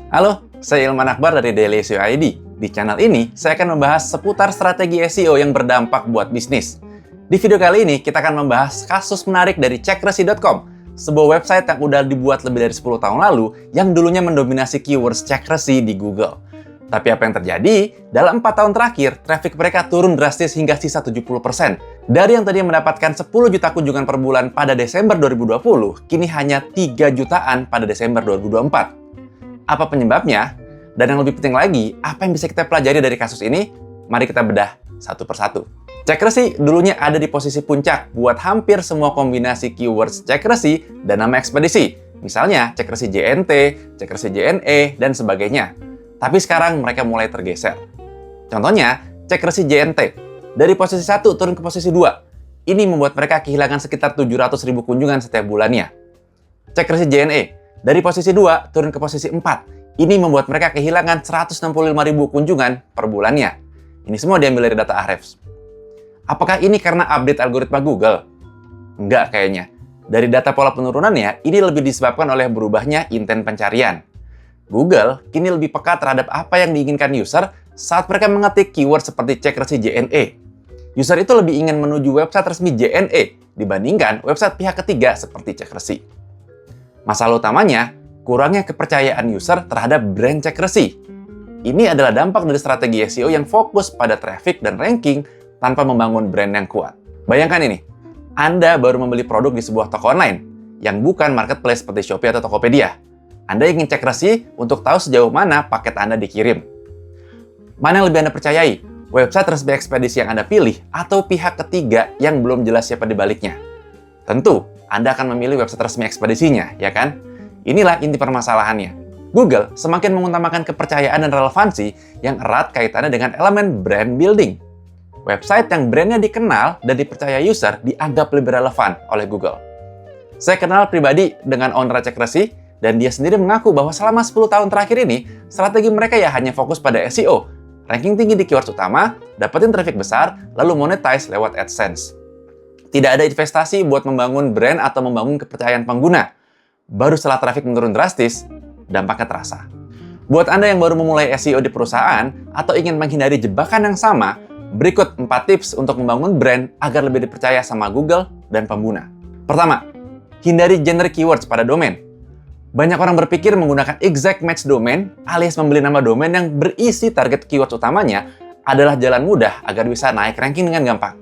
Halo, saya Ilman Akbar dari Daily SEO ID. Di channel ini, saya akan membahas seputar strategi SEO yang berdampak buat bisnis. Di video kali ini, kita akan membahas kasus menarik dari CekResi.com, sebuah website yang udah dibuat lebih dari 10 tahun lalu, yang dulunya mendominasi keywords cek resi di Google. Tapi apa yang terjadi? Dalam 4 tahun terakhir, traffic mereka turun drastis hingga sisa 70%. Dari yang tadinya mendapatkan 10 juta kunjungan per bulan pada Desember 2020, kini hanya 3 jutaan pada Desember 2024. Apa penyebabnya? Dan yang lebih penting lagi, apa yang bisa kita pelajari dari kasus ini? Mari kita bedah satu persatu. CekResi dulunya ada di posisi puncak buat hampir semua kombinasi keywords CekResi dan nama ekspedisi. Misalnya CekResi JNT, CekResi JNE, dan sebagainya. Tapi sekarang mereka mulai tergeser. Contohnya, CekResi JNT. Dari posisi 1 turun ke posisi 2. Ini membuat mereka kehilangan sekitar 700.000 kunjungan setiap bulannya. CekResi JNE. Dari posisi 2 turun ke posisi 4. Ini membuat mereka kehilangan 165.000 kunjungan per bulannya. Ini semua diambil dari data Ahrefs. Apakah ini karena update algoritma Google? Enggak kayaknya. Dari data pola penurunannya, ini lebih disebabkan oleh berubahnya intent pencarian. Google kini lebih peka terhadap apa yang diinginkan user saat mereka mengetik keyword seperti CekResi JNE. User itu lebih ingin menuju website resmi JNE dibandingkan website pihak ketiga seperti CekResi. Masalah utamanya, kurangnya kepercayaan user terhadap brand CekResi. Ini adalah dampak dari strategi SEO yang fokus pada traffic dan ranking tanpa membangun brand yang kuat. Bayangkan ini, Anda baru membeli produk di sebuah toko online yang bukan marketplace seperti Shopee atau Tokopedia. Anda ingin CekResi untuk tahu sejauh mana paket Anda dikirim. Mana yang lebih Anda percayai? Website resmi ekspedisi yang Anda pilih atau pihak ketiga yang belum jelas siapa di baliknya? Tentu, Anda akan memilih website resmi ekspedisinya, ya kan? Inilah inti permasalahannya. Google semakin mengutamakan kepercayaan dan relevansi yang erat kaitannya dengan elemen brand building. Website yang brandnya dikenal dan dipercaya user dianggap lebih relevan oleh Google. Saya kenal pribadi dengan owner CekResi, dan dia sendiri mengaku bahwa selama 10 tahun terakhir ini, strategi mereka ya hanya fokus pada SEO, ranking tinggi di keywords utama, dapetin traffic besar, lalu monetize lewat AdSense. Tidak ada investasi buat membangun brand atau membangun kepercayaan pengguna. Baru setelah traffic menurun drastis, dampaknya terasa. Buat Anda yang baru memulai SEO di perusahaan atau ingin menghindari jebakan yang sama, berikut 4 tips untuk membangun brand agar lebih dipercaya sama Google dan pengguna. Pertama, hindari generic keywords pada domain. Banyak orang berpikir menggunakan exact match domain alias membeli nama domain yang berisi target keywords utamanya adalah jalan mudah agar bisa naik ranking dengan gampang.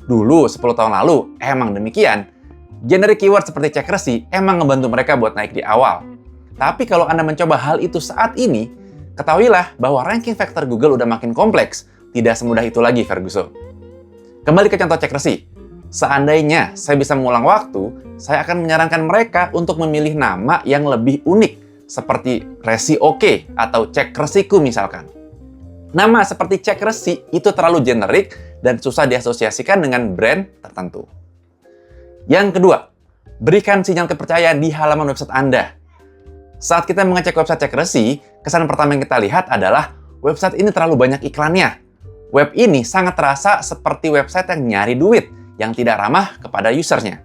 Dulu, 10 tahun lalu, emang demikian. Generic keyword seperti CekResi emang ngebantu mereka buat naik di awal. Tapi kalau Anda mencoba hal itu saat ini, ketahuilah bahwa ranking factor Google udah makin kompleks. Tidak semudah itu lagi, Ferguson. Kembali ke contoh CekResi. Seandainya saya bisa mengulang waktu, saya akan menyarankan mereka untuk memilih nama yang lebih unik, seperti Resi Oke atau CekResiku misalkan. Nama seperti CekResi itu terlalu generik dan susah diasosiasikan dengan brand tertentu. Yang kedua, berikan sinyal kepercayaan di halaman website Anda. Saat kita mengecek website CekResi, kesan pertama yang kita lihat adalah website ini terlalu banyak iklannya. Web ini sangat terasa seperti website yang nyari duit, yang tidak ramah kepada usernya.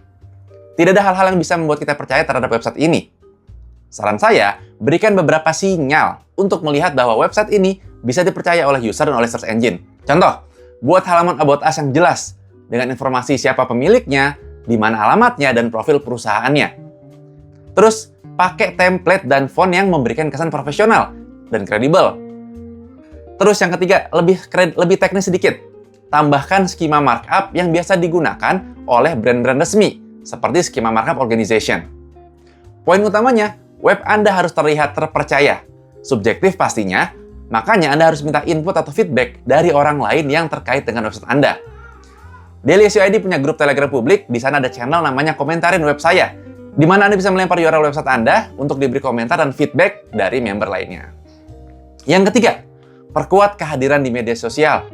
Tidak ada hal-hal yang bisa membuat kita percaya terhadap website ini. Saran saya, berikan beberapa sinyal untuk melihat bahwa website ini bisa dipercaya oleh user dan oleh search engine. Contoh, buat halaman About Us yang jelas, dengan informasi siapa pemiliknya, di mana alamatnya, dan profil perusahaannya. Terus, pakai template dan font yang memberikan kesan profesional dan kredibel. Terus yang ketiga, lebih teknis sedikit. Tambahkan skema markup yang biasa digunakan oleh brand-brand resmi, seperti skema markup organization. Poin utamanya, web Anda harus terlihat terpercaya. Subjektif pastinya, makanya Anda harus minta input atau feedback dari orang lain yang terkait dengan website Anda. Daily SEO ID punya grup Telegram publik, di sana ada channel namanya Komentarin Web Saya, di mana Anda bisa melempar URL website Anda untuk diberi komentar dan feedback dari member lainnya. Yang ketiga, perkuat kehadiran di media sosial.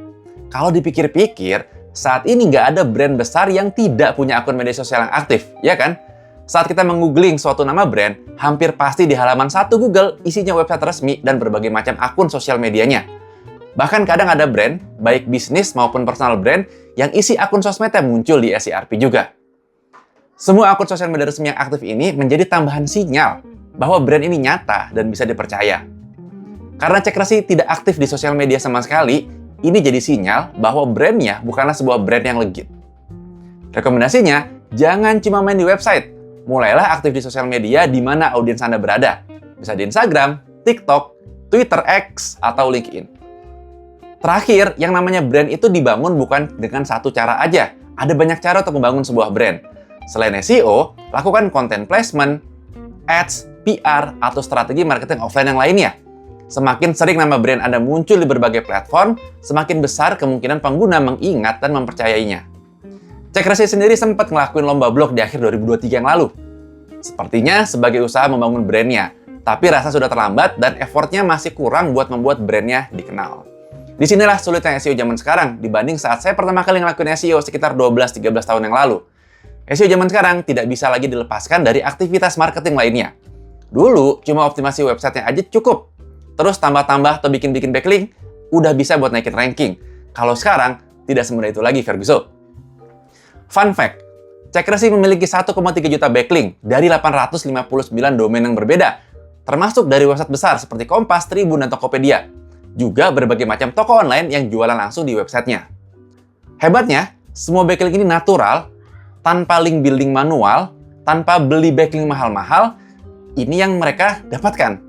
Kalau dipikir-pikir, saat ini nggak ada brand besar yang tidak punya akun media sosial yang aktif, ya kan? Saat kita menggoogling suatu nama brand, hampir pasti di halaman 1 Google isinya website resmi dan berbagai macam akun sosial medianya. Bahkan kadang ada brand, baik bisnis maupun personal brand, yang isi akun sosmednya muncul di SERP juga. Semua akun sosial media resmi yang aktif ini menjadi tambahan sinyal bahwa brand ini nyata dan bisa dipercaya. Karena Cek Resi tidak aktif di sosial media sama sekali, ini jadi sinyal bahwa brandnya bukanlah sebuah brand yang legit. Rekomendasinya, jangan cuma main di website. Mulailah aktif di sosial media di mana audiens Anda berada. Bisa di Instagram, TikTok, Twitter X, atau LinkedIn. Terakhir, yang namanya brand itu dibangun bukan dengan satu cara aja. Ada banyak cara untuk membangun sebuah brand. Selain SEO, lakukan content placement, ads, PR, atau strategi marketing offline yang lainnya. Semakin sering nama brand Anda muncul di berbagai platform, semakin besar kemungkinan pengguna mengingat dan mempercayainya. Cek Resi sendiri sempat ngelakuin lomba blog di akhir 2023 yang lalu. Sepertinya sebagai usaha membangun brandnya, tapi rasa sudah terlambat dan effortnya masih kurang buat membuat brandnya dikenal. Disinilah sulitnya SEO zaman sekarang dibanding saat saya pertama kali ngelakuin SEO sekitar 12-13 tahun yang lalu. SEO zaman sekarang tidak bisa lagi dilepaskan dari aktivitas marketing lainnya. Dulu, cuma optimasi websitenya aja cukup. Terus tambah-tambah atau bikin-bikin backlink, udah bisa buat naikin ranking. Kalau sekarang, tidak semudah itu lagi, Ferguson. Fun fact, Cek Resi memiliki 1,3 juta backlink dari 859 domain yang berbeda, termasuk dari website besar seperti Kompas, Tribun, dan Tokopedia. Juga berbagai macam toko online yang jualan langsung di websitenya. Hebatnya, semua backlink ini natural, tanpa link building manual, tanpa beli backlink mahal-mahal, ini yang mereka dapatkan.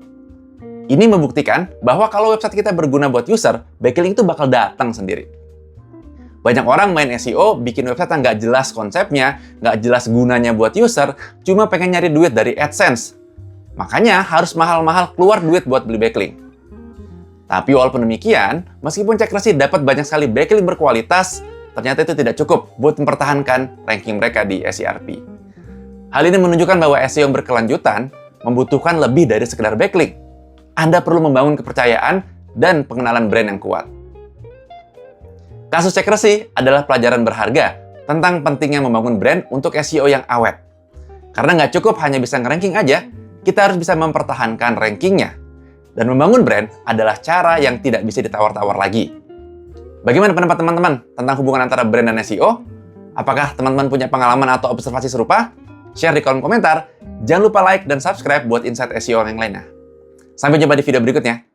Ini membuktikan bahwa kalau website kita berguna buat user, backlink itu bakal datang sendiri. Banyak orang main SEO, bikin website yang nggak jelas konsepnya, nggak jelas gunanya buat user, cuma pengen nyari duit dari AdSense. Makanya harus mahal-mahal keluar duit buat beli backlink. Tapi walaupun demikian, meskipun Cek Resi dapat banyak sekali backlink berkualitas, ternyata itu tidak cukup buat mempertahankan ranking mereka di SERP. Hal ini menunjukkan bahwa SEO yang berkelanjutan membutuhkan lebih dari sekedar backlink. Anda perlu membangun kepercayaan dan pengenalan brand yang kuat. Kasus Cek Resi adalah pelajaran berharga tentang pentingnya membangun brand untuk SEO yang awet. Karena nggak cukup hanya bisa nge-ranking aja, kita harus bisa mempertahankan rankingnya. Dan membangun brand adalah cara yang tidak bisa ditawar-tawar lagi. Bagaimana pendapat teman-teman tentang hubungan antara brand dan SEO? Apakah teman-teman punya pengalaman atau observasi serupa? Share di kolom komentar. Jangan lupa like dan subscribe buat insight SEO yang lainnya. Sampai jumpa di video berikutnya.